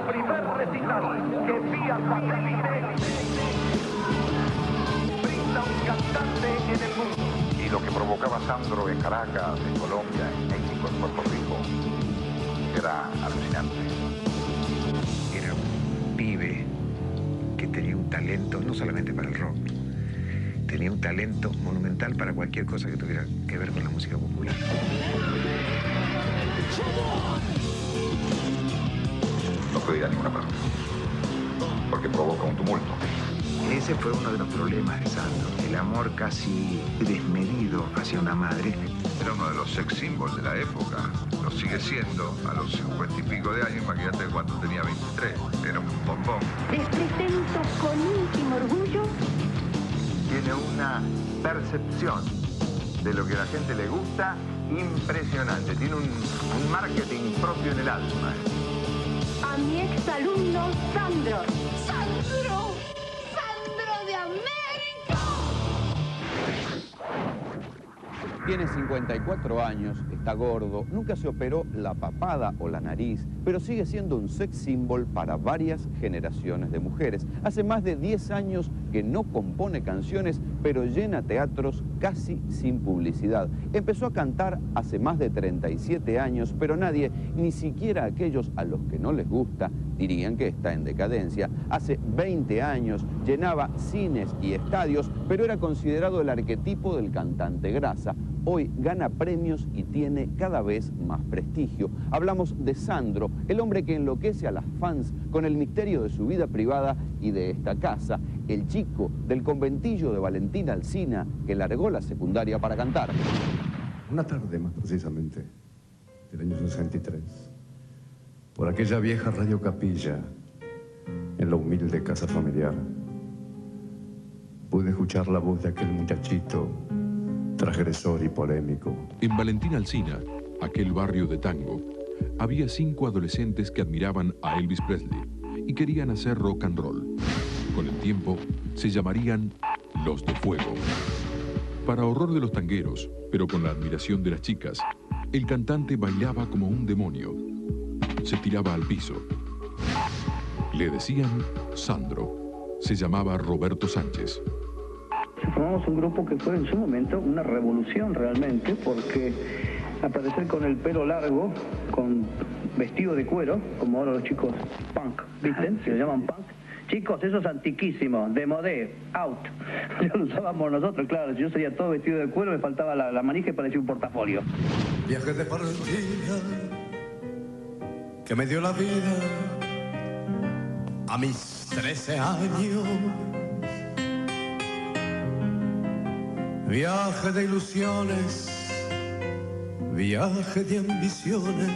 primer recital que vía satélite brinda un cantante en el mundo. Y lo que provocaba Sandro en Caracas, en Colombia, en México, en Puerto Rico, era alucinante. Era un pibe que tenía un talento no solamente para el rock, tenía un talento monumental para cualquier cosa que tuviera que ver con la música popular. No puede ir a ninguna parte, porque provoca un tumulto. Ese fue uno de los problemas de Sandro, el amor casi desmedido hacia una madre. Era uno de los sex symbols de la época, lo sigue siendo a los 50 y pico de años, imagínate cuando tenía 23, era un bombón. Les presento con íntimo orgullo. Tiene una percepción de lo que a la gente le gusta impresionante, tiene un marketing propio en el alma. A mi exalumno Sandro. ¡Sandro! ¡Sandro de América! Tiene 54 años, está gordo, nunca se operó la papada o la nariz, pero sigue siendo un sex symbol para varias generaciones de mujeres. Hace más de 10 años que no compone canciones, pero llena teatros casi sin publicidad. Empezó a cantar hace más de 37 años, pero nadie, ni siquiera aquellos a los que no les gusta, dirían que está en decadencia. Hace 20 años llenaba cines y estadios, pero era considerado el arquetipo del cantante grasa. Hoy gana premios y tiene cada vez más prestigio. Hablamos de Sandro, el hombre que enloquece a las fans con el misterio de su vida privada y de esta casa. El chico del conventillo de Valentín Alsina que largó la secundaria para cantar. Una tarde más precisamente, del año 63, por aquella vieja radio capilla, en la humilde casa familiar, pude escuchar la voz de aquel muchachito transgresor y polémico. En Valentín Alsina, aquel barrio de tango, había 5 adolescentes que admiraban a Elvis Presley y querían hacer rock and roll. Con el tiempo, se llamarían Los de Fuego. Para horror de los tangueros, pero con la admiración de las chicas, el cantante bailaba como un demonio. Se tiraba al piso. Le decían Sandro. Se llamaba Roberto Sánchez. Formamos un grupo que fue en su momento una revolución realmente, porque aparecer con el pelo largo, con vestido de cuero, como ahora los chicos punk, ¿viste? Se lo llaman punk. Chicos, eso es antiquísimo, de modé, out. Ya lo usábamos nosotros, claro. Si yo sería todo vestido de cuero, me faltaba la manija y parecía un portafolio. Viaje de partida que me dio la vida a mis 13 años. Viaje de ilusiones, viaje de ambiciones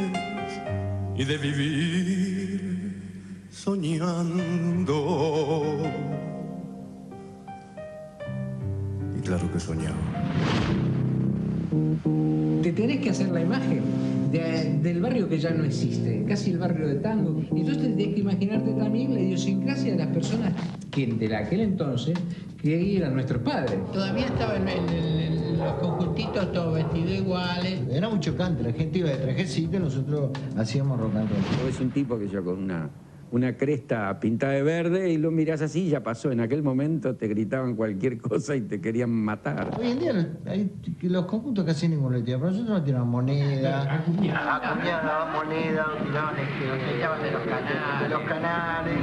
y de vivir soñando. Y claro que soñaba. Te tenés que hacer la imagen del barrio que ya no existe, casi el barrio de tango. Y entonces tenés que imaginarte también la idiosincrasia de las personas que de aquel entonces, que eran nuestros padres. Todavía estaban en los conjuntitos todos vestidos iguales. Era muy chocante, la gente iba de trajecito y nosotros hacíamos rock and roll. Es un tipo que yo con una cresta pintada de verde y lo mirás así y ya pasó. En aquel momento te gritaban cualquier cosa y te querían matar. Hoy en día los conjuntos casi ninguno le tiran, pero nosotros no tiramos moneda. Acuñaban moneda, tiraban de los canales. De los canales.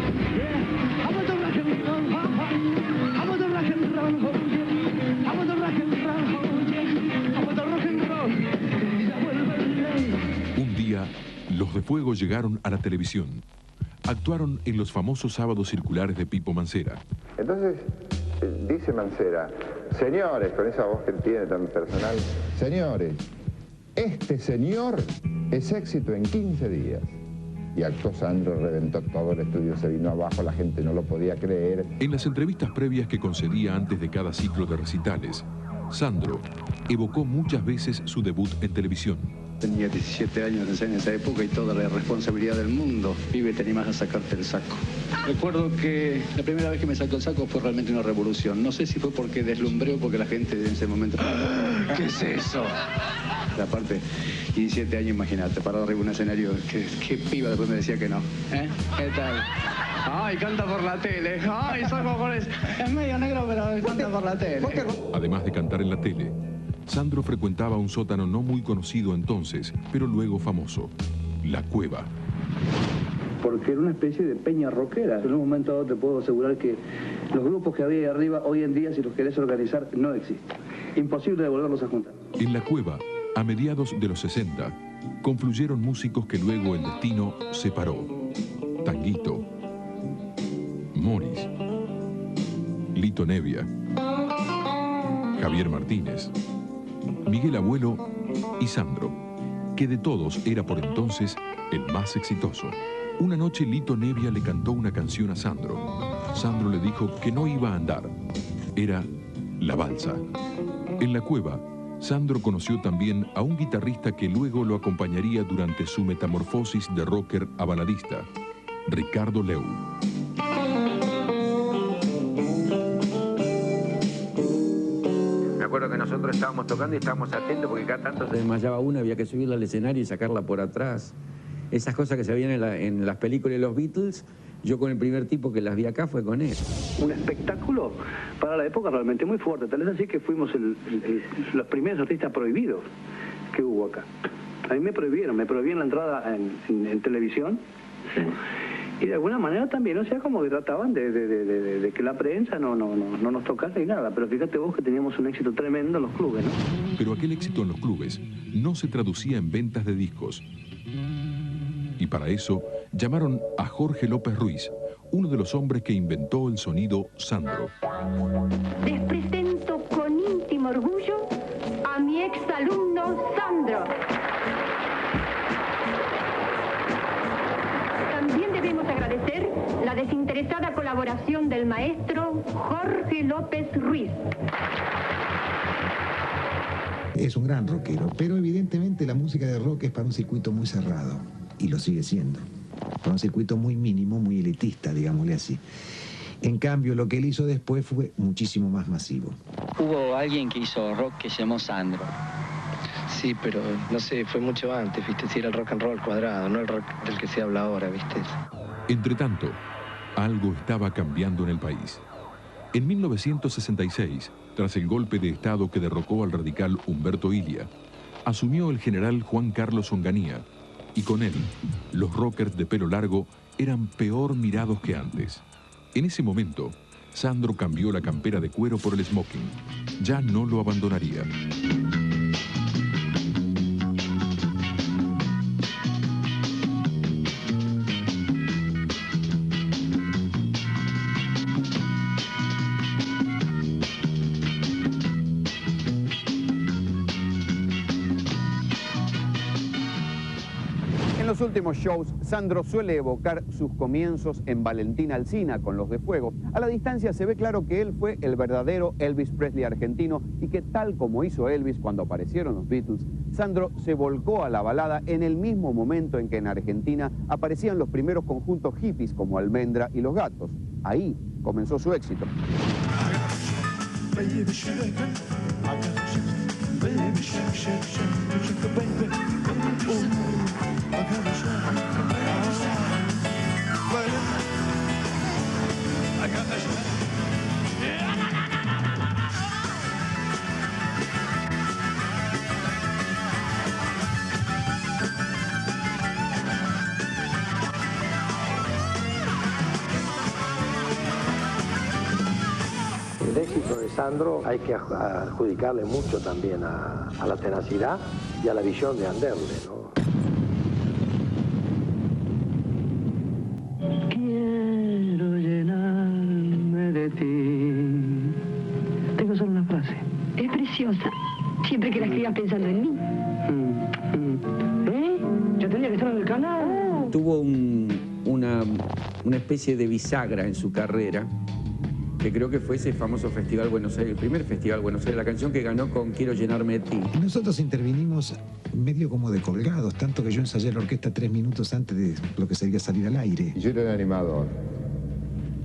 Un día, los de Fuego llegaron a la televisión. Actuaron en los famosos sábados circulares de Pipo Mancera. Entonces, dice Mancera, señores, con esa voz que él tiene tan personal, señores, este señor es éxito en 15 días. Y actuó Sandro, reventó todo el estudio, se vino abajo, la gente no lo podía creer. En las entrevistas previas que concedía antes de cada ciclo de recitales, Sandro evocó muchas veces su debut en televisión. Tenía 17 años en esa época y toda la responsabilidad del mundo. Pibe, te animás a sacarte el saco. Recuerdo que la primera vez que me sacó el saco fue realmente una revolución. No sé si fue porque deslumbré o porque la gente en ese momento... ¿Qué es eso? Aparte, 17 años, imagínate, parado arriba de un escenario, qué piba después me decía que no. ¿Qué tal? Ay, canta por la tele. Ay, son cojones. Es medio negro, pero canta por la tele. Además de cantar en la tele, Sandro frecuentaba un sótano no muy conocido entonces, pero luego famoso, La Cueva. Porque era una especie de peña rockera. En un momento dado te puedo asegurar que los grupos que había ahí arriba, hoy en día, si los querés organizar, no existen. Imposible de volverlos a juntar. En La Cueva, a mediados de los 60, confluyeron músicos que luego el destino separó. Tanguito, Morris, Lito Nevia, Javier Martínez, Miguel Abuelo y Sandro, que de todos era por entonces el más exitoso. Una noche Lito Nevia le cantó una canción a Sandro. Sandro le dijo que no iba a andar. Era La Balsa. En La Cueva, Sandro conoció también a un guitarrista que luego lo acompañaría durante su metamorfosis de rocker a baladista, Ricardo Leu. Me acuerdo que nosotros estábamos tocando y estábamos atentos porque cada tanto se desmayaba una, había que subirla al escenario y sacarla por atrás. Esas cosas que se veían en las películas de los Beatles, yo con el primer tipo que las vi acá fue con él. Un espectáculo para la época realmente muy fuerte. Tal es así que fuimos los primeros artistas prohibidos que hubo acá. A mí me prohibieron la entrada en televisión. Sí. Y de alguna manera también, o sea, como que trataban de que la prensa no nos tocara y nada. Pero fíjate vos que teníamos un éxito tremendo en los clubes, ¿no? Pero aquel éxito en los clubes no se traducía en ventas de discos. Y para eso llamaron a Jorge López Ruiz, uno de los hombres que inventó el sonido Sandro. Les presento con íntimo orgullo a mi exalumno Sandro. También debemos agradecer la desinteresada colaboración del maestro Jorge López Ruiz. Es un gran rockero, pero evidentemente la música de rock es para un circuito muy cerrado, y lo sigue siendo. Para un circuito muy mínimo, muy elitista, digámosle así. En cambio, lo que él hizo después fue muchísimo más masivo. Hubo alguien que hizo rock que se llamó Sandro. Sí, pero no sé, fue mucho antes, ¿viste? Si era el rock and roll cuadrado, no el rock del que se habla ahora, ¿viste? Entretanto, algo estaba cambiando en el país. En 1966, tras el golpe de Estado que derrocó al radical Humberto Ilia, asumió el general Juan Carlos Onganía, y con él, los rockers de pelo largo eran peor mirados que antes. En ese momento, Sandro cambió la campera de cuero por el smoking. Ya no lo abandonaría. En los últimos shows, Sandro suele evocar sus comienzos en Valentín Alsina con Los de Fuego. A la distancia se ve claro que él fue el verdadero Elvis Presley argentino y que tal como hizo Elvis cuando aparecieron los Beatles, Sandro se volcó a la balada en el mismo momento en que en Argentina aparecían los primeros conjuntos hippies como Almendra y Los Gatos. Ahí comenzó su éxito. El éxito de Sandro hay que adjudicarle mucho también a la tenacidad y a la visión de Anderle, ¿no? Quiero llenarme de ti. Tengo solo una frase. Es preciosa. Siempre que la escribas pensando en mí. Ya tendría que estar en el canal. Tuvo una especie de bisagra en su carrera, que creo que fue ese famoso Festival Buenos Aires, el primer Festival Buenos Aires, la canción que ganó con Quiero llenarme de ti. Nosotros intervinimos medio como de colgados, tanto que yo ensayé la orquesta 3 minutos antes de lo que sería salir al aire. Yo era el animador.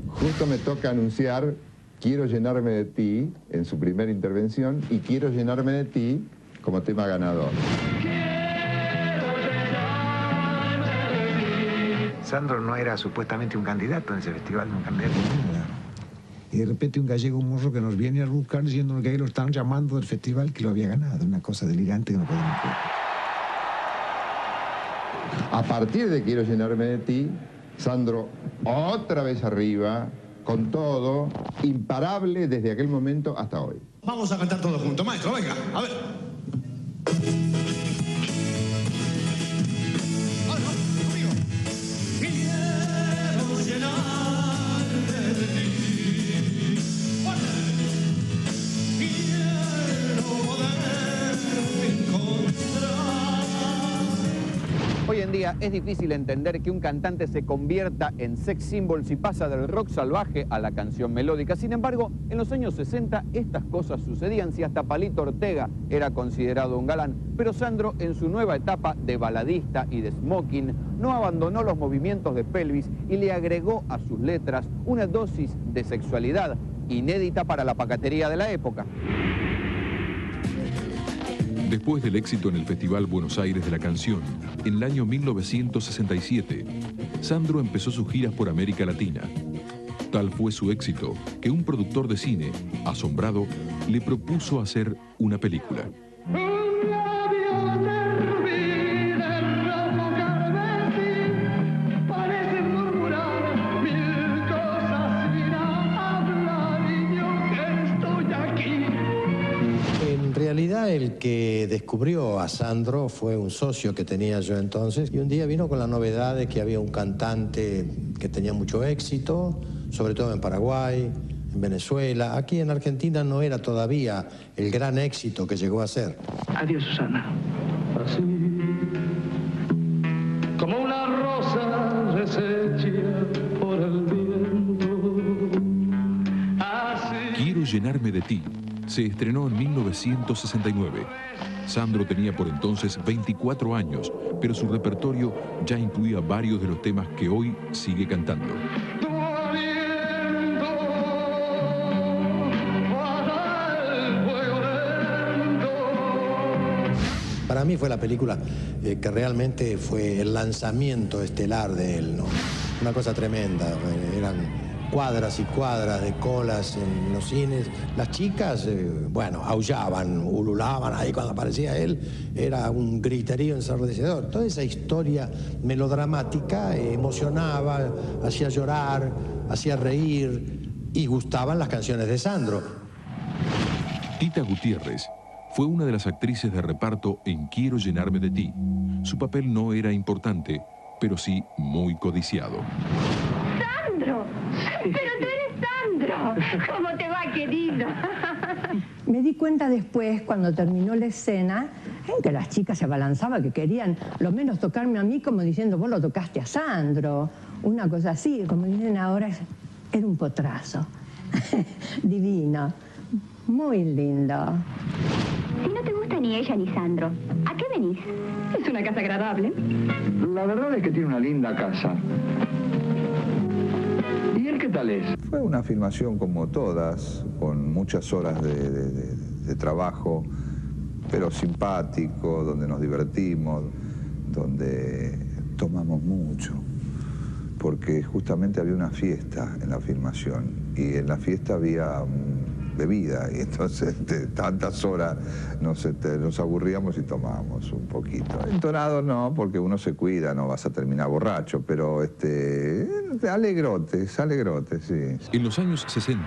Justo me toca anunciar Quiero llenarme de ti en su primera intervención y Quiero llenarme de ti como tema ganador. Sandro no era supuestamente un candidato en ese festival, un candidato. Y de repente un gallego morro que nos viene a buscar diciendo que ahí lo están llamando del festival que lo había ganado. Una cosa delirante que no podemos creer. A partir de Quiero llenarme de ti, Sandro otra vez arriba, con todo, imparable desde aquel momento hasta hoy. Vamos a cantar todos juntos, maestro, venga, a ver. Hoy en día es difícil entender que un cantante se convierta en sex symbol si pasa del rock salvaje a la canción melódica. Sin embargo, en los años 60 estas cosas sucedían, si hasta Palito Ortega era considerado un galán. Pero Sandro, en su nueva etapa de baladista y de smoking, no abandonó los movimientos de pelvis y le agregó a sus letras una dosis de sexualidad inédita para la pacatería de la época. Después del éxito en el Festival Buenos Aires de la Canción, en el año 1967, Sandro empezó sus giras por América Latina. Tal fue su éxito que un productor de cine, asombrado, le propuso hacer una película. En realidad el que descubrió a Sandro fue un socio que tenía yo entonces y un día vino con la novedad de que había un cantante que tenía mucho éxito, sobre todo en Paraguay, en Venezuela. Aquí en Argentina no era todavía el gran éxito que llegó a ser. Adiós, Susana. Así como una rosa deshecha por el viento. Así. Quiero llenarme de ti. Se estrenó en 1969. Sandro tenía por entonces 24 años, pero su repertorio ya incluía varios de los temas que hoy sigue cantando. Para mí fue la película que realmente fue el lanzamiento estelar de él, ¿no? Una cosa tremenda. Eran cuadras y cuadras de colas en los cines. Las chicas, bueno, aullaban, ululaban ahí cuando aparecía él. Era un griterío ensordecedor. Toda esa historia melodramática emocionaba, hacía llorar, hacía reír y gustaban las canciones de Sandro. Tita Gutiérrez fue una de las actrices de reparto en Quiero llenarme de ti. Su papel no era importante, pero sí muy codiciado. ¡Sandro! ¡Pero tú eres Sandro! ¿Cómo te va, querido? Me di cuenta después, cuando terminó la escena, en que las chicas se abalanzaban, que querían lo menos tocarme a mí, como diciendo, vos lo tocaste a Sandro. Una cosa así, como dicen ahora, era un potrazo. Divino. Muy lindo. Si no te gusta ni ella ni Sandro, ¿a qué venís? Es una casa agradable. La verdad es que tiene una linda casa. ¿Y él qué tal es? Fue una filmación como todas, con muchas horas de trabajo, pero simpático, donde nos divertimos, donde tomamos mucho, porque justamente había una fiesta en la filmación y en la fiesta había bebida y entonces de tantas horas nos aburríamos y tomábamos un poquito. Entonado no, porque uno se cuida, no vas a terminar borracho, pero alegrotes, sí. En los años 60,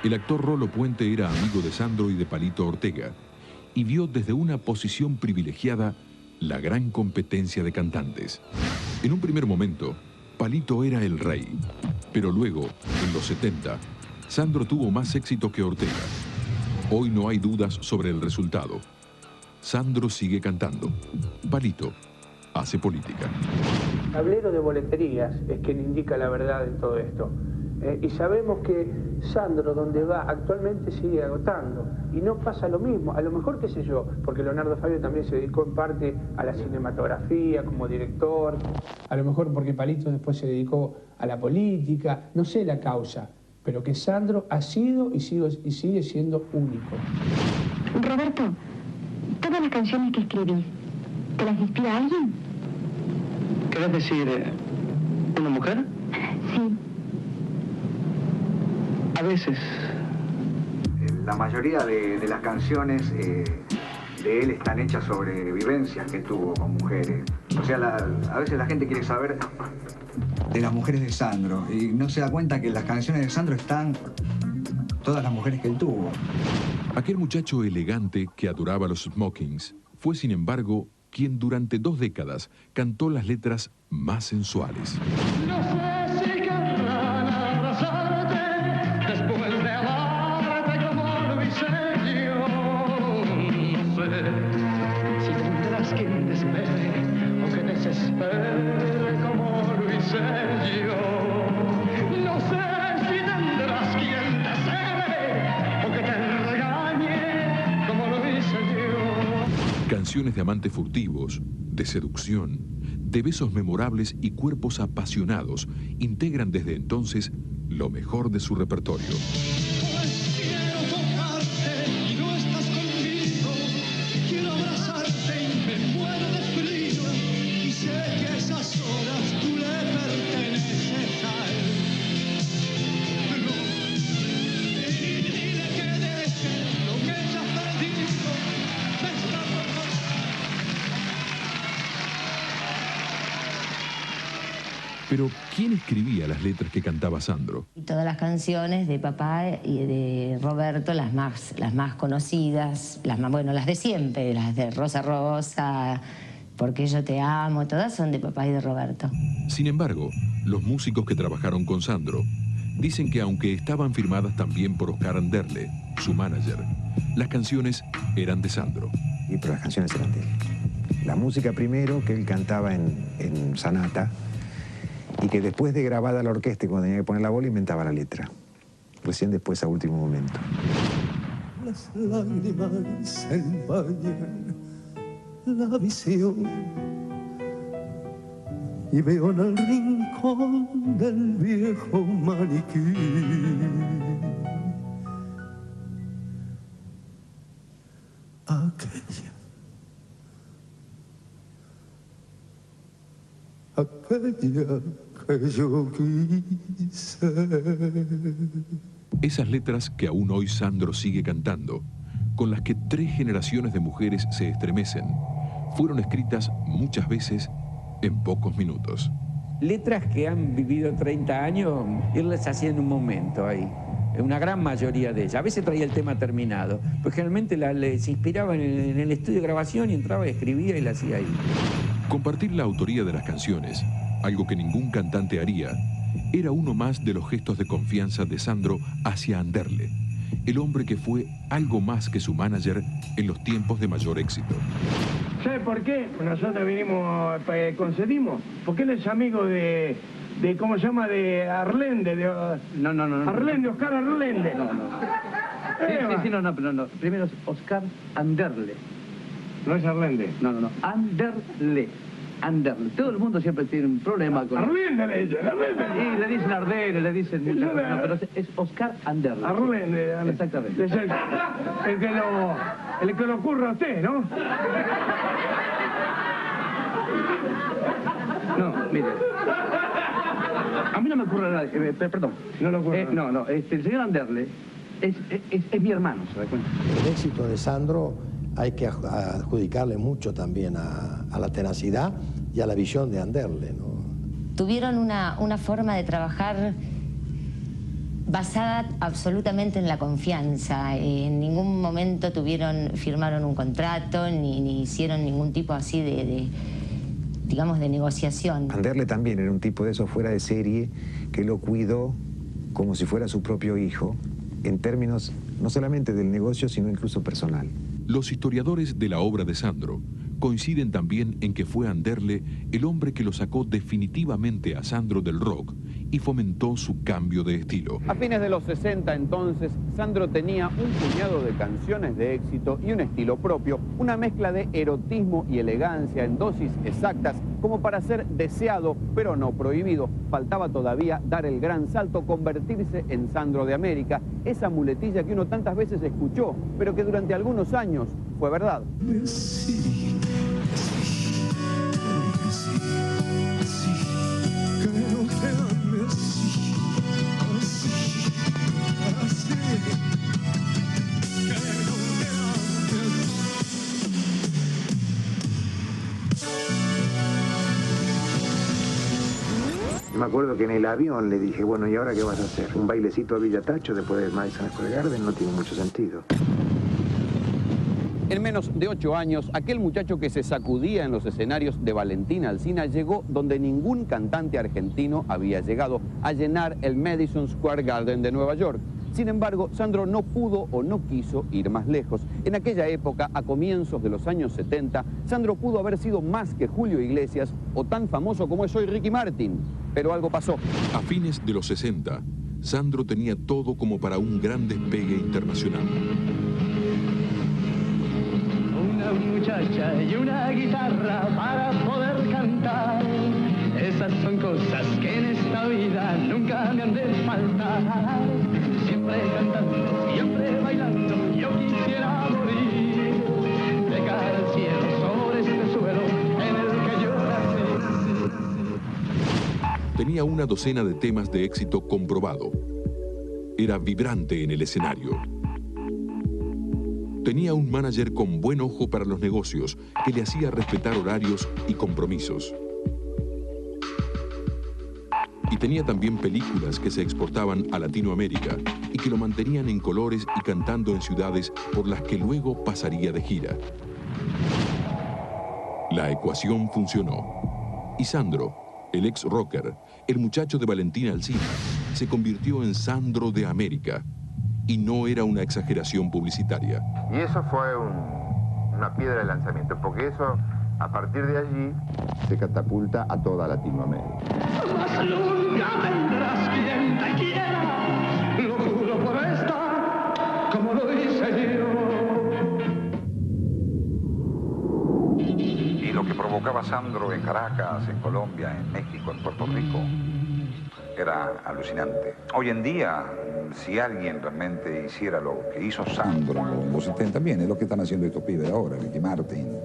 el actor Rolo Puente era amigo de Sandro y de Palito Ortega y vio desde una posición privilegiada la gran competencia de cantantes. En un primer momento, Palito era el rey, pero luego, en los 70, Sandro tuvo más éxito que Ortega. Hoy no hay dudas sobre el resultado. Sandro sigue cantando. Palito hace política. El tablero de boleterías es quien indica la verdad de todo esto. Y sabemos que Sandro, donde va, actualmente sigue agotando. Y no pasa lo mismo. A lo mejor, qué sé yo, porque Leonardo Fabio también se dedicó en parte a la cinematografía como director. A lo mejor porque Palito después se dedicó a la política. No sé la causa, pero que Sandro ha sido y sigue siendo único. Roberto, todas las canciones que escribís, ¿te las inspira alguien? ¿Querés decir una mujer? Sí. A veces. La mayoría de las canciones de él están hechas sobre vivencias que tuvo con mujeres. O sea, a veces la gente quiere saber de las mujeres de Sandro y no se da cuenta que en las canciones de Sandro están todas las mujeres que él tuvo. Aquel muchacho elegante que adoraba los smokings fue, sin embargo, quien durante 2 décadas cantó las letras más sensuales. No sé si querrán abrazarte después de amarte como lo hice yo. No sé si tendrás quien te espere o que desespere como lo hice yo. No sé si tendrás quien te cele o que te regañe como lo hice yo. Canciones de amantes furtivos, de seducción, de besos memorables y cuerpos apasionados integran desde entonces lo mejor de su repertorio. Pues quiero tocarte y no estás conmigo. Quiero abrazarte y me muero de frío. Y sé que esas horas tú le perteneces a él. No. Y dile que deje lo que ella ha perdido. Bésala, por favor. Pero, ¿quién escribía las letras que cantaba Sandro? Todas las canciones de papá y de Roberto, las más conocidas, las de siempre, las de Rosa Rosa, Porque yo te amo, todas son de papá y de Roberto. Sin embargo, los músicos que trabajaron con Sandro dicen que aunque estaban firmadas también por Oscar Anderle, su manager, las canciones eran de Sandro. Y pero las canciones eran de él. La música primero, que él cantaba en Sanata, y que después de grabada la orquesta y cuando tenía que poner la bola inventaba la letra. Recién después a último momento. Las lágrimas empañan la visión y veo en el rincón del viejo maniquí aquella que yo quise. Esas letras que aún hoy Sandro sigue cantando, con las que 3 generaciones de mujeres se estremecen, fueron escritas muchas veces en pocos minutos. Letras que han vivido 30 años, él las hacía en un momento ahí. Una gran mayoría de ellas. A veces traía el tema terminado, pero generalmente se inspiraba en el estudio de grabación y entraba, escribía y la hacía ahí. Compartir la autoría de las canciones, algo que ningún cantante haría, era uno más de los gestos de confianza de Sandro hacia Anderle, el hombre que fue algo más que su manager en los tiempos de mayor éxito. ¿Sabe por qué? Nosotros vinimos, concedimos, porque él es amigo de ¿cómo se llama? De Arlende, No. Arlende, Oscar Arlende. No. Sí, no. Primero es Oscar Anderle. No es Arlende. No. Anderle. Todo el mundo siempre tiene un problema con... Arlende le dicen, Arlende. Y le dicen Ardele, le dicen muchas cosas, no, pero es Oscar Anderle. Arlende. Exactamente. Es el que lo ocurre a usted, ¿no? No, mire. A mí no me ocurre nada, perdón. No le ocurre nada. No, el señor Anderle es mi hermano, ¿se da cuenta? El éxito de Sandro hay que adjudicarle mucho también a la tenacidad y a la visión de Anderle, ¿no? Tuvieron una forma de trabajar basada absolutamente en la confianza. En ningún momento firmaron un contrato ni hicieron ningún tipo así de negociación. Anderle también era un tipo de esos fuera de serie que lo cuidó como si fuera su propio hijo, en términos no solamente del negocio, sino incluso personal. Los historiadores de la obra de Sandro coinciden también en que fue Anderle el hombre que lo sacó definitivamente a Sandro del rock y fomentó su cambio de estilo. A fines de los 60 entonces, Sandro tenía un puñado de canciones de éxito y un estilo propio, una mezcla de erotismo y elegancia en dosis exactas como para ser deseado pero no prohibido. Faltaba todavía dar el gran salto, convertirse en Sandro de América, esa muletilla que uno tantas veces escuchó, pero que durante algunos años fue verdad. Que no acuerdo que en el avión le dije, bueno, ¿y ahora qué vas a hacer? ¿Un bailecito a Villa Tacho después del Madison Square Garden? No tiene mucho sentido. En menos de 8 años, aquel muchacho que se sacudía en los escenarios de Valentina Alsina llegó donde ningún cantante argentino había llegado, a llenar el Madison Square Garden de Nueva York. Sin embargo, Sandro no pudo o no quiso ir más lejos. En aquella época, a comienzos de los años 70, Sandro pudo haber sido más que Julio Iglesias o tan famoso como es hoy Ricky Martin. Pero algo pasó. A fines de los 60, Sandro tenía todo como para un gran despegue internacional. Una muchacha y una guitarra para poder cantar. Esas son cosas que en esta vida nunca me han de faltar. Siempre cantando, siempre bailando, yo quisiera morir. Dejar el cielo sobre este suelo en el que yo nací. Tenía una docena de temas de éxito comprobado. Era vibrante en el escenario. Tenía un manager con buen ojo para los negocios que le hacía respetar horarios y compromisos. Y tenía también películas que se exportaban a Latinoamérica y que lo mantenían en colores y cantando en ciudades por las que luego pasaría de gira. La ecuación funcionó. Y Sandro, el ex rocker, el muchacho de Valentina Alsina, se convirtió en Sandro de América. Y no era una exageración publicitaria. Y eso fue una piedra de lanzamiento, porque eso, a partir de allí, se catapulta a toda Latinoamérica. Más nunca vendrás quien te quiera, lo juro por esta, como lo hice yo. Y lo que provocaba Sandro en Caracas, en Colombia, en México, en Puerto Rico, era alucinante. Hoy en día, si alguien realmente hiciera lo que hizo Sandro en los 70 también, es lo que están haciendo estos pibes ahora, Ricky Martin,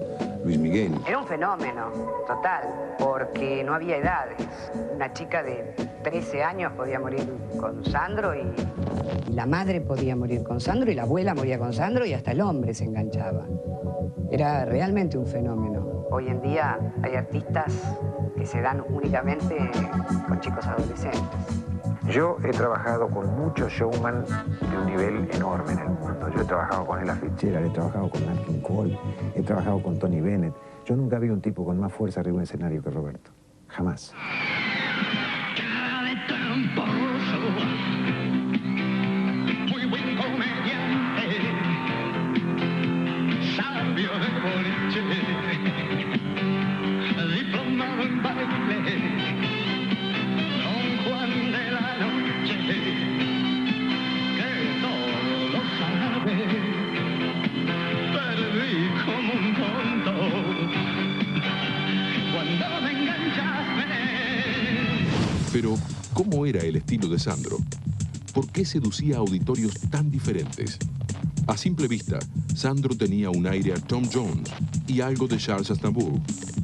Luis Miguel. Era un fenómeno total, porque no había edades. Una chica de 13 años podía morir con Sandro y la madre podía morir con Sandro y la abuela moría con Sandro y hasta el hombre se enganchaba. Era realmente un fenómeno. Hoy en día hay artistas que se dan únicamente con chicos adolescentes. Yo he trabajado con muchos showman de un nivel enorme en el mundo. Yo he trabajado con Ella Fitzgerald, he trabajado con Nat King Cole, he trabajado con Tony Bennett. Yo nunca vi un tipo con más fuerza arriba de un escenario que Roberto. Jamás. Cara de tramposo, muy buen comediante, sabio de boliche, diplomado en baile, Don Juan de la noche, que todo lo sabe, perdí como un tonto cuando me enganchaste. Pero, ¿cómo era el estilo de Sandro? ¿Por qué seducía a auditorios tan diferentes? A simple vista, Sandro tenía un aire a Tom Jones y algo de Charles Aznavour,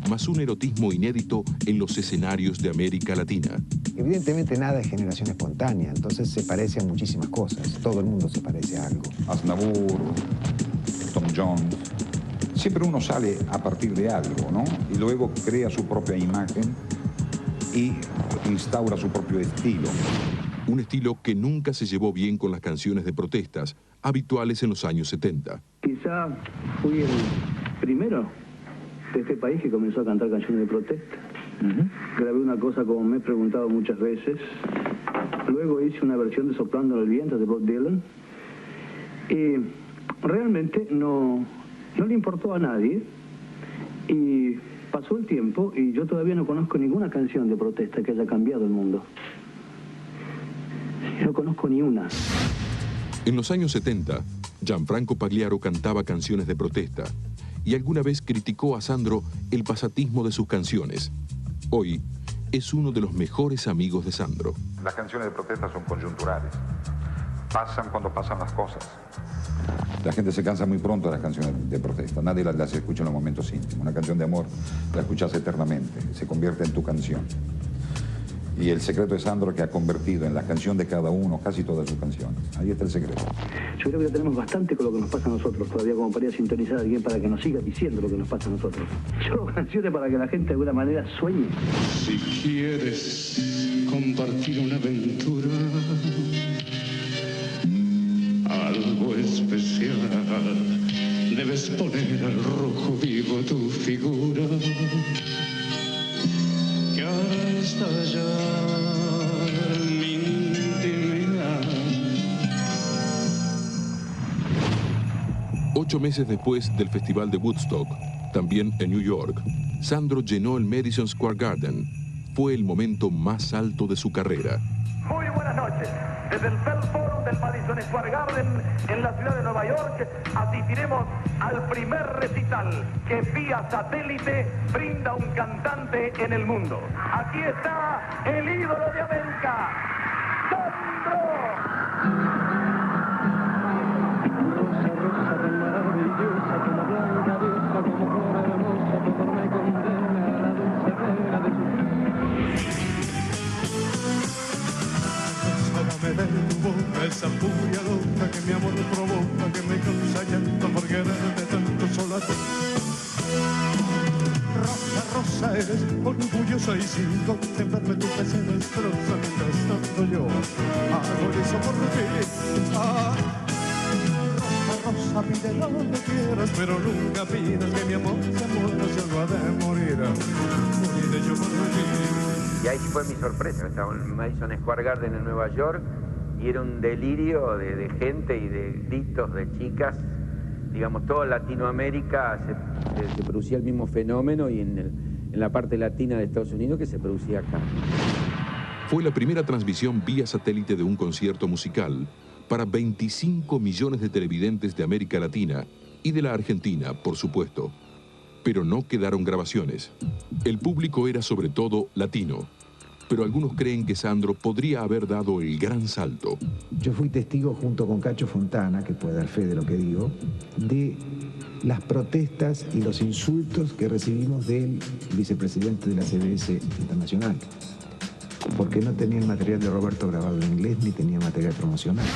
más un erotismo inédito en los escenarios de América Latina. Evidentemente nada es generación espontánea, entonces se parece a muchísimas cosas. Todo el mundo se parece a algo. Aznavour, Tom Jones. Siempre uno sale a partir de algo, ¿no? Y luego crea su propia imagen y instaura su propio estilo. Un estilo que nunca se llevó bien con las canciones de protestas, habituales en los años 70. Quizá fui el primero de este país que comenzó a cantar canciones de protesta. Grabé una cosa como me he preguntado muchas veces. Luego hice una versión de Soplando en el Viento de Bob Dylan. Y realmente no le importó a nadie. Y pasó el tiempo y yo todavía no conozco ninguna canción de protesta que haya cambiado el mundo. No conozco ni una. En los años 70, Gianfranco Pagliaro cantaba canciones de protesta y alguna vez criticó a Sandro el pasatismo de sus canciones. Hoy es uno de los mejores amigos de Sandro. Las canciones de protesta son coyunturales. Pasan cuando pasan las cosas. La gente se cansa muy pronto de las canciones de protesta. Nadie las escucha en los momentos íntimos. Una canción de amor la escuchas eternamente. Se convierte en tu canción. Y el secreto de Sandro que ha convertido en la canción de cada uno casi todas sus canciones. Ahí está el secreto. Yo creo que ya tenemos bastante con lo que nos pasa a nosotros todavía como para ir a sintonizar a alguien para que nos siga diciendo lo que nos pasa a nosotros. Yo hago canciones para que la gente de alguna manera sueñe. Si quieres compartir una aventura, algo especial. Debes poner al rojo vivo tu figura, que hará estallar mi intimidad. 8 meses después del Festival de Woodstock, también en New York, Sandro llenó el Madison Square Garden. Fue el momento más alto de su carrera. Muy buenas noches. Desde el Bell Forum del Madison Square Garden en la ciudad de Nueva York asistiremos al primer recital que vía satélite brinda un cantante en el mundo. Aquí está el ídolo de América, Sandro. Rosa, rosa tan maravillosa, como blanca diosa, como flor hermosa, tu amor me condena a la dulce pena de sufrir. Dame de tu boca esa furia loca que mi amor provoca, que me causa llanto por quererte tanto sola. Rosa, rosa eres, orgullosa y sin contemplarme tu pese destroza, mientras tanto yo hago eso por ti. Rosa, rosa, pide lo que quieras, pero nunca pidas que mi amor se muera, se va a morir. Moriré yo por ti. Y ahí fue mi sorpresa, estaba en Madison Square Garden en Nueva York y era un delirio de gente y de gritos de chicas. Digamos, toda Latinoamérica se producía el mismo fenómeno y en la parte latina de Estados Unidos que se producía acá. Fue la primera transmisión vía satélite de un concierto musical para 25 millones de televidentes de América Latina y de la Argentina, por supuesto. Pero no quedaron grabaciones. El público era sobre todo latino. Pero algunos creen que Sandro podría haber dado el gran salto. Yo fui testigo junto con Cacho Fontana, que puede dar fe de lo que digo, de las protestas y los insultos que recibimos del vicepresidente de la CBS Internacional, porque no tenía el material de Roberto grabado en inglés ni tenía material promocional.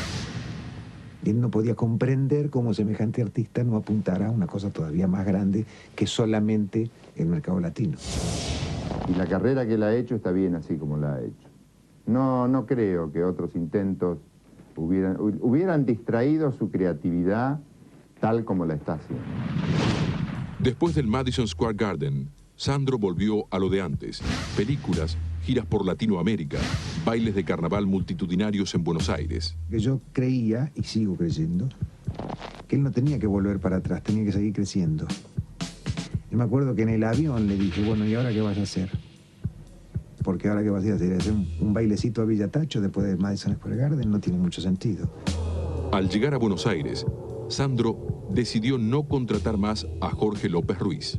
Él no podía comprender cómo semejante artista no apuntara a una cosa todavía más grande que solamente el mercado latino. Y la carrera que él ha hecho está bien así como la ha hecho. No creo que otros intentos hubieran distraído su creatividad tal como la está haciendo. Después del Madison Square Garden, Sandro volvió a lo de antes. Películas, giras por Latinoamérica, bailes de carnaval multitudinarios en Buenos Aires. Que yo creía, y sigo creyendo, que él no tenía que volver para atrás, tenía que seguir creciendo. Y me acuerdo que en el avión le dije, bueno, ¿y ahora qué vas a hacer? Porque ahora qué vas a hacer, hacer un bailecito a Villa Tacho después de Madison Square Garden no tiene mucho sentido. Al llegar a Buenos Aires, Sandro decidió no contratar más a Jorge López Ruiz.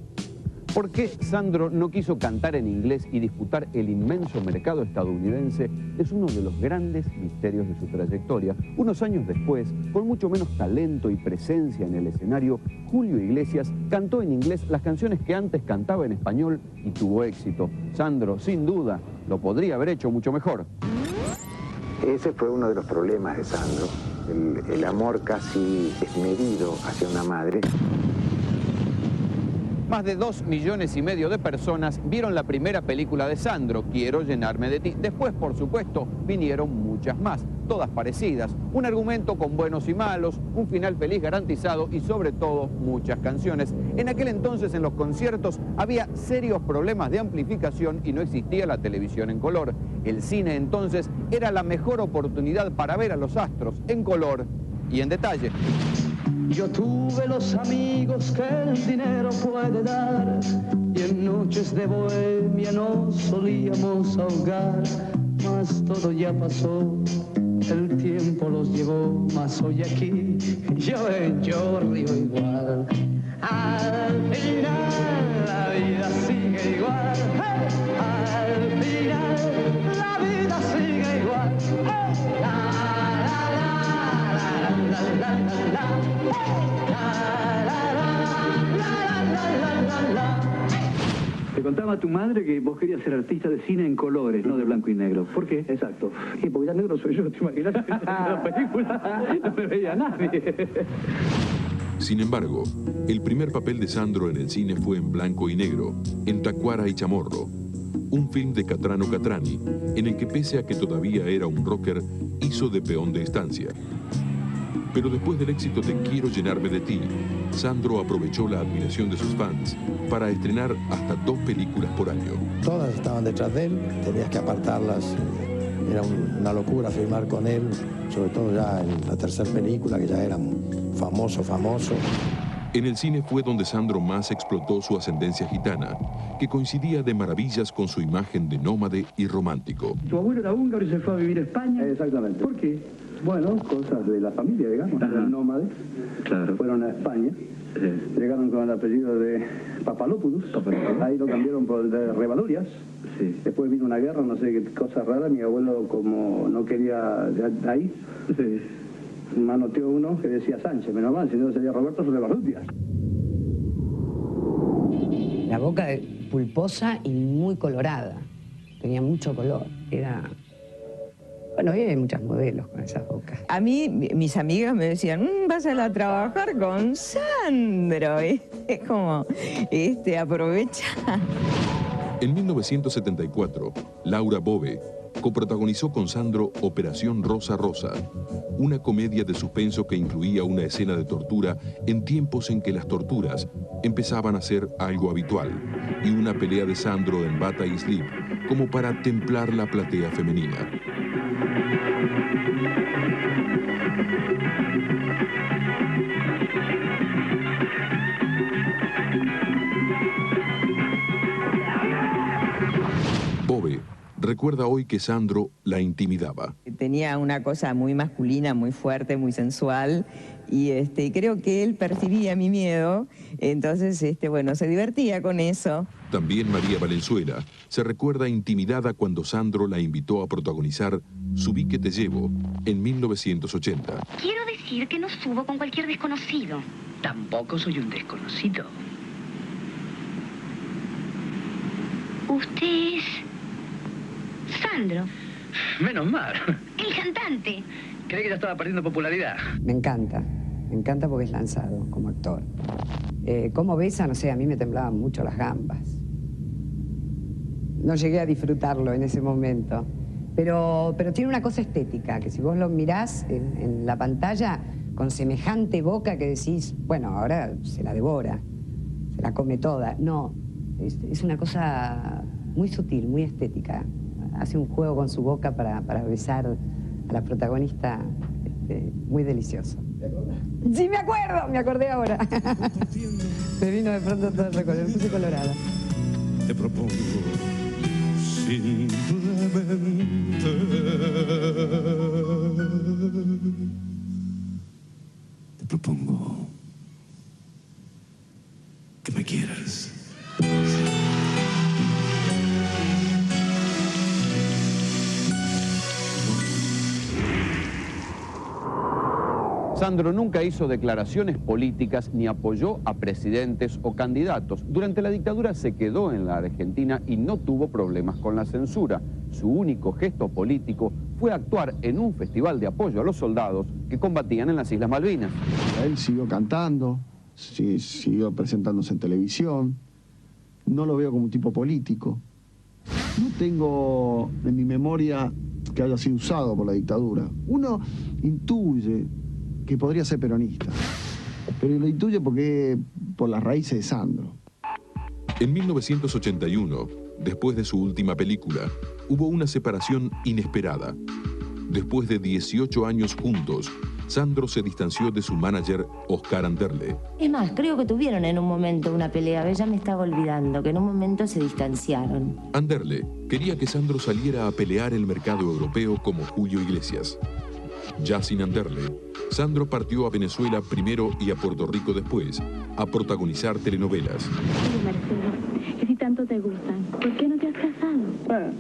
¿Por qué Sandro no quiso cantar en inglés y disputar el inmenso mercado estadounidense? Es uno de los grandes misterios de su trayectoria. Unos años después, con mucho menos talento y presencia en el escenario, Julio Iglesias cantó en inglés las canciones que antes cantaba en español y tuvo éxito. Sandro, sin duda, lo podría haber hecho mucho mejor. Ese fue uno de los problemas de Sandro, el amor casi desmedido hacia una madre. Más de 2,5 millones de personas vieron la primera película de Sandro, Quiero llenarme de ti. Después, por supuesto, vinieron muchas más, todas parecidas. Un argumento con buenos y malos, un final feliz garantizado y sobre todo muchas canciones. En aquel entonces en los conciertos había serios problemas de amplificación y no existía la televisión en color. El cine entonces era la mejor oportunidad para ver a los astros en color y en detalle. Yo tuve los amigos que el dinero puede dar y en noches de bohemia nos solíamos ahogar, mas todo ya pasó, el tiempo los llevó, mas hoy aquí yo río igual. Al final la vida sigue igual, al final la vida sigue igual. Te contaba tu madre que vos querías ser artista de cine en colores, no de blanco y negro. ¿Por qué? Exacto. Y porque ya negro soy yo, ¿te imaginas? En la película no me veía nadie. Sin embargo, el primer papel de Sandro en el cine fue en blanco y negro, en Tacuara y Chamorro. un film de Catrano Catrani, en el que pese a que todavía era un rocker, hizo de peón de estancia. Pero después del éxito de Quiero llenarme de ti, Sandro aprovechó la admiración de sus fans para estrenar hasta 2 películas por año. Todas estaban detrás de él, tenías que apartarlas. Era una locura filmar con él, sobre todo ya en la tercera película, que ya era famoso. En el cine fue donde Sandro más explotó su ascendencia gitana, que coincidía de maravillas con su imagen de nómade y romántico. Tu abuelo era húngaro y se fue a vivir a España. Exactamente. ¿Por qué? Bueno, cosas de la familia, digamos, eran nómades. Claro. Fueron a España. Llegaron con el apellido de Papalopoulos. Ahí lo cambiaron por el de Revalurias. Sí. Después vino una guerra, no sé qué cosa rara. Mi abuelo, como no quería ahí, manoteó uno que decía Sánchez, menos mal, si no sería Roberto Revalurias. La boca pulposa y muy colorada. Tenía mucho color. Era... Bueno, hoy hay muchas modelos con esas bocas. A mí, mis amigas me decían, vas a trabajar con Sandro. Es como, aprovecha. En 1974, Laura Bove coprotagonizó con Sandro Operación Rosa Rosa, una comedia de suspenso que incluía una escena de tortura en tiempos en que las torturas empezaban a ser algo habitual, y una pelea de Sandro en bata y slip como para templar la platea femenina. Bove recuerda hoy que Sandro la intimidaba. Tenía una cosa muy masculina, muy fuerte, muy sensual, y creo que él percibía mi miedo, entonces bueno, se divertía con eso. También María Valenzuela se recuerda intimidada cuando Sandro la invitó a protagonizar Subí que te llevo en 1980. Quiero decir que no subo con cualquier desconocido. Tampoco soy un desconocido. Usted es... Sandro. Menos mal. El cantante. Creí que ya estaba perdiendo popularidad. Me encanta porque es lanzado como actor. Cómo besa, no sé, a mí me temblaban mucho las gambas. No llegué a disfrutarlo en ese momento. Pero tiene una cosa estética, que si vos lo mirás en la pantalla con semejante boca que decís, bueno, ahora se la devora, se la come toda. No, es una cosa muy sutil, muy estética. Hace un juego con su boca para besar a la protagonista muy delicioso. ¿Te acordás? Sí, me acordé ahora. Me vino de pronto todo el recuerdo, me puse colorada. Te propongo simplemente te propongo que me quieras. Sandro nunca hizo declaraciones políticas ni apoyó a presidentes o candidatos. Durante la dictadura se quedó en la Argentina y no tuvo problemas con la censura. Su único gesto político fue actuar en un festival de apoyo a los soldados que combatían en las Islas Malvinas. Él siguió cantando, siguió presentándose en televisión. No lo veo como un tipo político. No tengo en mi memoria que haya sido usado por la dictadura. Uno intuye que podría ser peronista, pero lo intuye porque por las raíces de Sandro. En 1981, después de su última película, hubo una separación inesperada. Después de 18 años juntos, Sandro se distanció de su manager, Oscar Anderle. Es más, creo que tuvieron en un momento una pelea, ya me estaba olvidando, que en un momento se distanciaron. Anderle quería que Sandro saliera a pelear el mercado europeo como Julio Iglesias. Ya sin Anderle, Sandro partió a Venezuela primero y a Puerto Rico después, a protagonizar telenovelas. Oye, Marcelo, que si tanto te gustan, ¿por qué no te has casado? Bueno,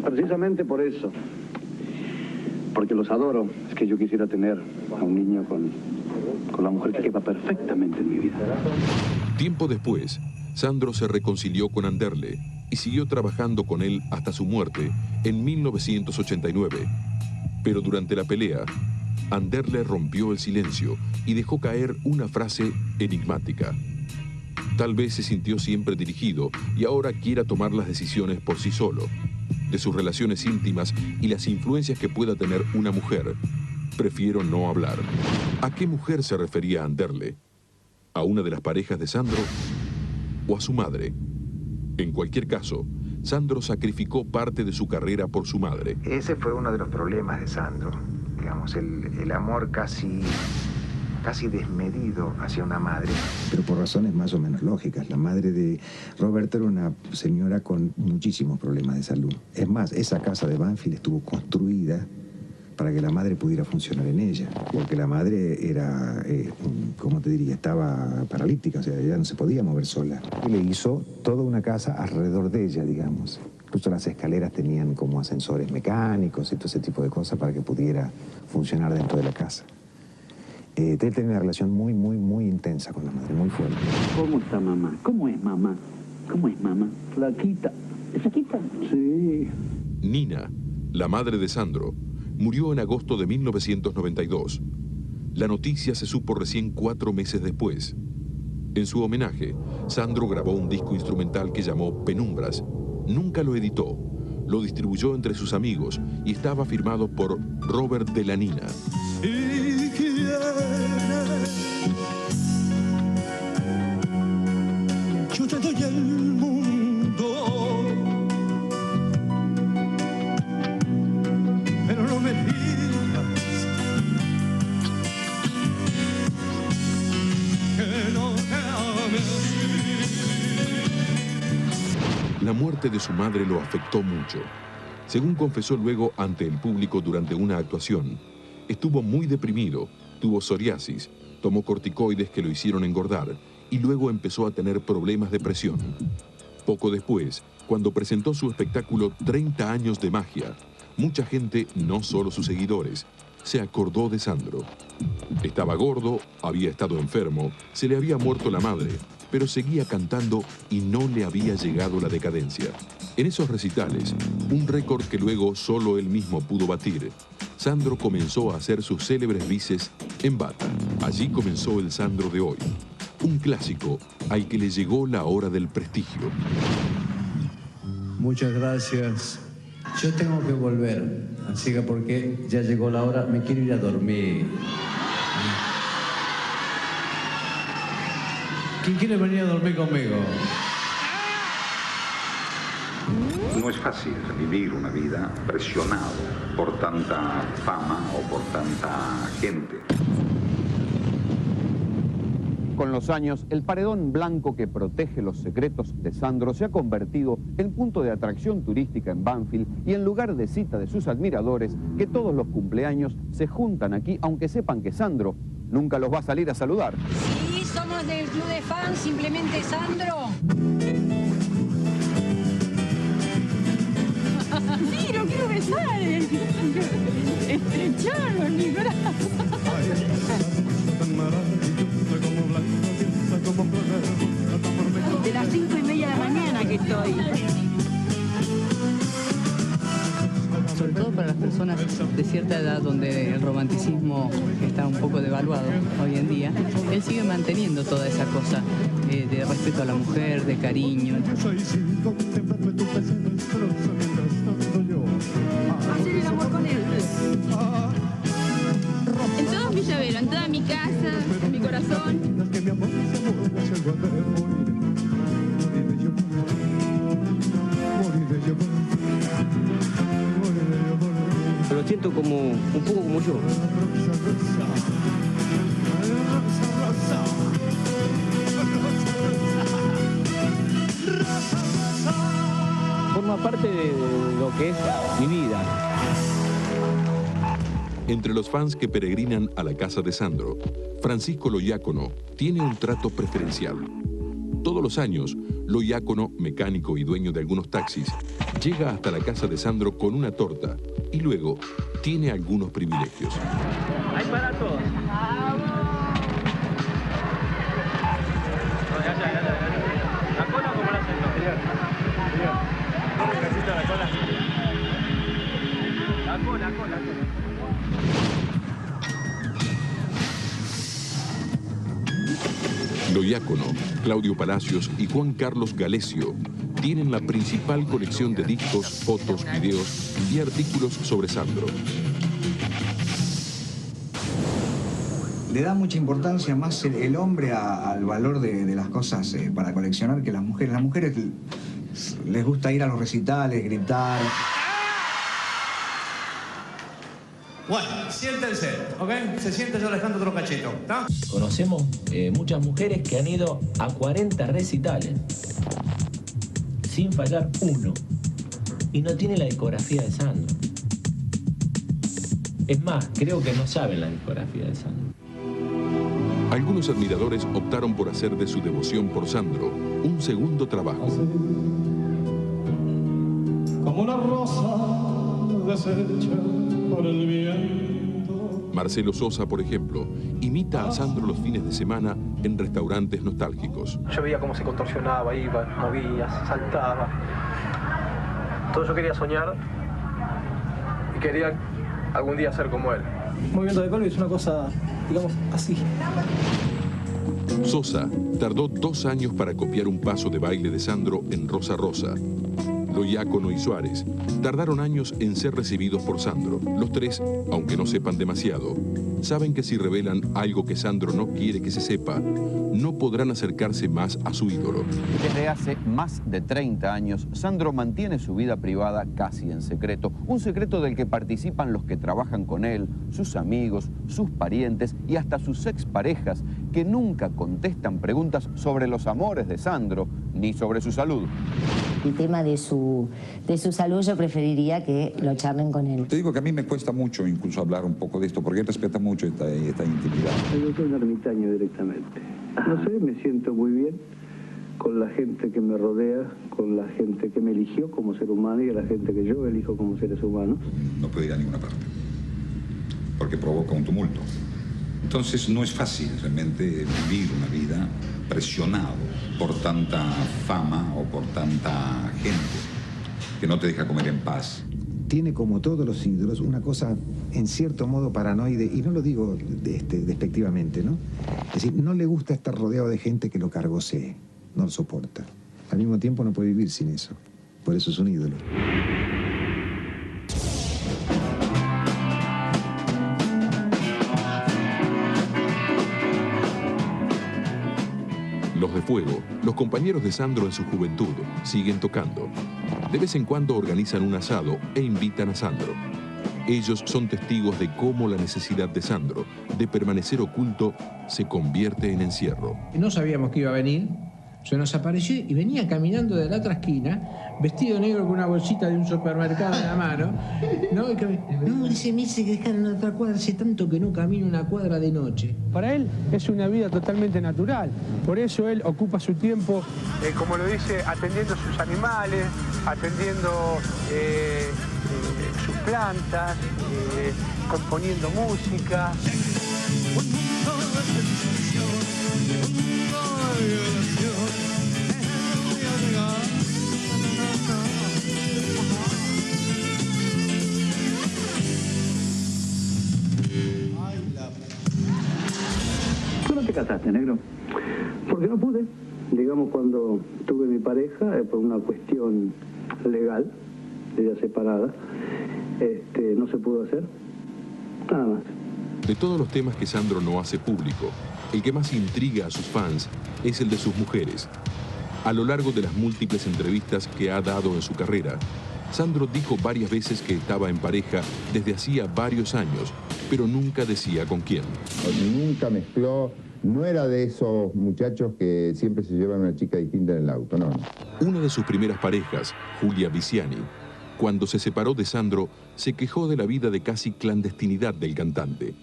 precisamente por eso. Porque los adoro. Es que yo quisiera tener a un niño con la mujer que quepa perfectamente en mi vida. Tiempo después, Sandro se reconcilió con Anderle y siguió trabajando con él hasta su muerte en 1989. Pero durante la pelea, Anderle rompió el silencio y dejó caer una frase enigmática. Tal vez se sintió siempre dirigido y ahora quiera tomar las decisiones por sí solo. De sus relaciones íntimas y las influencias que pueda tener una mujer, prefiero no hablar. ¿A qué mujer se refería Anderle? ¿A una de las parejas de Sandro o a su madre? En cualquier caso, Sandro sacrificó parte de su carrera por su madre. Ese fue uno de los problemas de Sandro, digamos, el amor casi desmedido hacia una madre. Pero por razones más o menos lógicas. La madre de Roberto era una señora con muchísimos problemas de salud. Es más, esa casa de Banfield estuvo construida para que la madre pudiera funcionar en ella, porque la madre era, ¿cómo te diría? Estaba paralítica, o sea, ella no se podía mover sola. Y le hizo toda una casa alrededor de ella, digamos. Incluso las escaleras tenían como ascensores mecánicos y todo ese tipo de cosas para que pudiera funcionar dentro de la casa. Él tenía una relación muy intensa con la madre, muy fuerte. ¿Cómo está mamá? ¿Cómo es mamá? ¿Cómo es mamá? Flaquita. ¿Es flaquita? Sí. Nina, la madre de Sandro, murió en agosto de 1992. La noticia se supo recién 4 meses después. En su homenaje, Sandro grabó un disco instrumental que llamó Penumbras. Nunca lo editó, lo distribuyó entre sus amigos y estaba firmado por Robert de la Nina. Si quieres, yo te doy el mundo, pero no me digas que no te ame así. La muerte de su madre lo afectó mucho. Según confesó luego ante el público durante una actuación, estuvo muy deprimido, tuvo psoriasis, tomó corticoides que lo hicieron engordar y luego empezó a tener problemas de presión. Poco después, cuando presentó su espectáculo 30 años de magia, mucha gente, no solo sus seguidores, se acordó de Sandro. Estaba gordo, había estado enfermo, se le había muerto la madre, pero seguía cantando y no le había llegado la decadencia. En esos recitales, un récord que luego solo él mismo pudo batir, Sandro comenzó a hacer sus célebres bises en bata. Allí comenzó el Sandro de hoy, un clásico al que le llegó la hora del prestigio. Muchas gracias. Yo tengo que volver, así que porque ya llegó la hora, me quiero ir a dormir. ¿Quién quiere venir a dormir conmigo? No es fácil vivir una vida presionado por tanta fama o por tanta gente. Con los años, el paredón blanco que protege los secretos de Sandro se ha convertido en punto de atracción turística en Banfield y en lugar de cita de sus admiradores que todos los cumpleaños se juntan aquí, aunque sepan que Sandro nunca los va a salir a saludar. Sí, somos del club de fans, simplemente Sandro. Sí, lo quiero besar, estrecharlo en mi brazo. De las 5:30 de la mañana que estoy. Sobre todo para las personas de cierta edad donde el romanticismo está un poco devaluado hoy en día, él sigue manteniendo toda esa cosa de respeto a la mujer, de cariño. Hacer el amor con él. En todo mi llavero, en toda mi casa, en mi corazón. Lo siento como un poco como yo. Forma parte de lo que es mi vida. Entre los fans que peregrinan a la casa de Sandro, Francisco Loiácono tiene un trato preferencial. Todos los años, Loiácono, mecánico y dueño de algunos taxis, llega hasta la casa de Sandro con una torta y luego tiene algunos privilegios. Hay para todos. La cola como la hacen la cola. La cola. Diácono, Claudio Palacios y Juan Carlos Galesio tienen la principal colección de discos, fotos, videos y artículos sobre Sandro. Le da mucha importancia más el hombre al valor de las cosas para coleccionar que las mujeres. Las mujeres les gusta ir a los recitales, gritar. Bueno, siéntense, ¿ok? Se siente yo Alejandro otro cachito, ¿está? Conocemos muchas mujeres que han ido a 40 recitales sin fallar uno y no tienen la discografía de Sandro. Es más, creo que no saben la discografía de Sandro. Algunos admiradores optaron por hacer de su devoción por Sandro un segundo trabajo. Como una rosa deshecha por el viento. Marcelo Sosa, por ejemplo, imita a Sandro los fines de semana en restaurantes nostálgicos. Yo veía cómo se contorsionaba, iba, movía, saltaba. Todo yo quería soñar y quería algún día ser como él. Movimiento de Colby es una cosa, digamos, así. Sosa tardó 2 años para copiar un paso de baile de Sandro en Rosa Rosa. Lo Diácono y Suárez tardaron años en ser recibidos por Sandro. Los tres, aunque no sepan demasiado, saben que si revelan algo que Sandro no quiere que se sepa, no podrán acercarse más a su ídolo. Desde hace más de 30 años, Sandro mantiene su vida privada casi en secreto. Un secreto del que participan los que trabajan con él, sus amigos, sus parientes y hasta sus exparejas, que nunca contestan preguntas sobre los amores de Sandro ni sobre su salud. El tema de su salud yo preferiría que lo charlen con él. Te digo que a mí me cuesta mucho incluso hablar un poco de esto, porque él respeta mucho esta intimidad. Yo soy un ermitaño directamente. No sé, me siento muy bien con la gente que me rodea, con la gente que me eligió como ser humano y a la gente que yo elijo como seres humanos. No puede ir a ninguna parte, porque provoca un tumulto. Entonces no es fácil realmente vivir una vida presionado por tanta fama o por tanta gente que no te deja comer en paz. Tiene, como todos los ídolos, una cosa en cierto modo paranoide, y no lo digo despectivamente, ¿no? Es decir, no le gusta estar rodeado de gente que lo cargosee, no lo soporta. Al mismo tiempo no puede vivir sin eso, por eso es un ídolo. Los de Fuego, los compañeros de Sandro en su juventud, siguen tocando. De vez en cuando organizan un asado e invitan a Sandro. Ellos son testigos de cómo la necesidad de Sandro de permanecer oculto se convierte en encierro. No sabíamos que iba a venir, se nos apareció y venía caminando de la otra esquina, vestido negro con una bolsita de un supermercado en la mano. No, dice, me dice que dejar en otra cuadra, hace tanto que no camino una cuadra de noche. Para él es una vida totalmente natural, por eso él ocupa su tiempo, como lo dice, atendiendo sus animales, atendiendo sus plantas, componiendo música. ¿Tú no te casaste, negro? Porque no pude. Digamos, cuando tuve mi pareja, por una cuestión legal, ella separada, no se pudo hacer. Nada más. De todos los temas que Sandro no hace público, el que más intriga a sus fans es el de sus mujeres. A lo largo de las múltiples entrevistas que ha dado en su carrera, Sandro dijo varias veces que estaba en pareja desde hacía varios años, pero nunca decía con quién. Nunca mezcló, no era de esos muchachos que siempre se llevan a una chica distinta en el auto, no. Una de sus primeras parejas, Julia Viciani, cuando se separó de Sandro, se quejó de la vida de casi clandestinidad del cantante.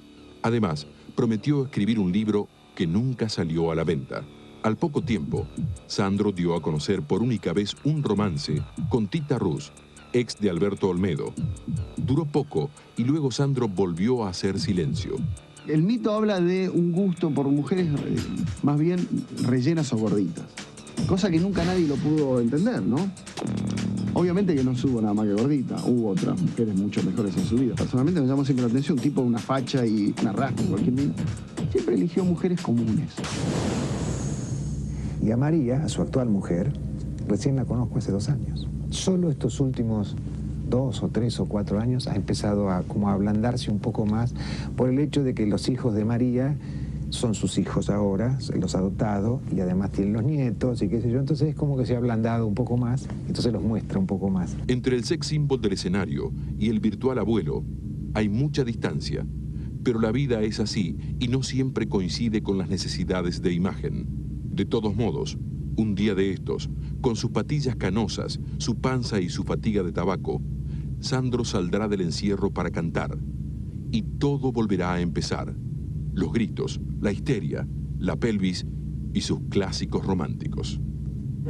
Además, prometió escribir un libro que nunca salió a la venta. Al poco tiempo, Sandro dio a conocer por única vez un romance con Tita Ruz, ex de Alberto Olmedo. Duró poco y luego Sandro volvió a hacer silencio. El mito habla de un gusto por mujeres más bien rellenas o gorditas. Cosa que nunca nadie lo pudo entender, ¿no? Obviamente que no subo nada más que gordita. Hubo otras mujeres mucho mejores en su vida. Personalmente me llamó siempre la atención, un tipo de una facha y una rasca, cualquier mina. Siempre eligió mujeres comunes. Y a María, a su actual mujer, recién la conozco hace 2 años. Solo estos últimos 2 o 3 o 4 años ha empezado a como a ablandarse un poco más por el hecho de que los hijos de María son sus hijos ahora, los adoptados, y además tienen los nietos y qué sé yo. Entonces es como que se ha ablandado un poco más, entonces los muestra un poco más. Entre el sex symbol del escenario y el virtual abuelo hay mucha distancia, pero la vida es así y no siempre coincide con las necesidades de imagen. De todos modos, un día de estos, con sus patillas canosas, su panza y su fatiga de tabaco, Sandro saldrá del encierro para cantar y todo volverá a empezar. Los gritos, la histeria, la pelvis y sus clásicos románticos.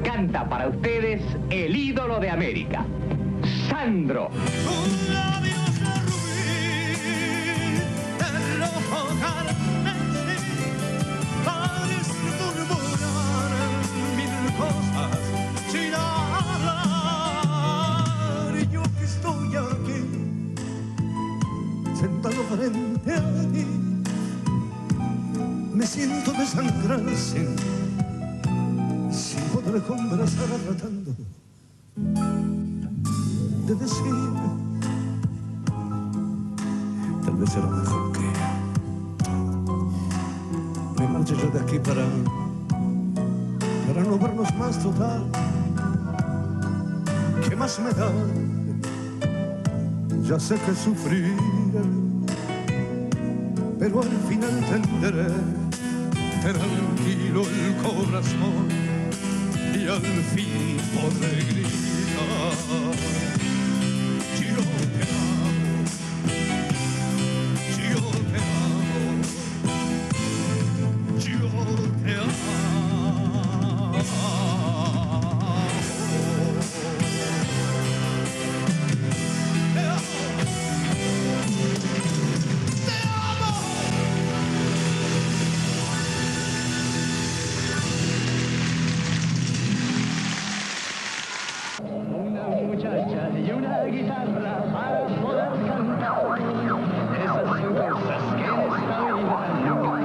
Canta para ustedes el ídolo de América, Sandro. Yo que estoy aquí, sentado frente a ti, me siento desangrarse sin poder conversar, tratando de decir, tal vez será mejor que me marche yo de aquí para no vernos más, total. ¿Qué más me da? Ya sé que sufriré, pero al final entenderé. Tranquilo el corazón y al fin podré gritar. Yo te amo, yo te amo, yo te amo. Y una guitarra para poder cantar. Esas son cosas que en esta vida nunca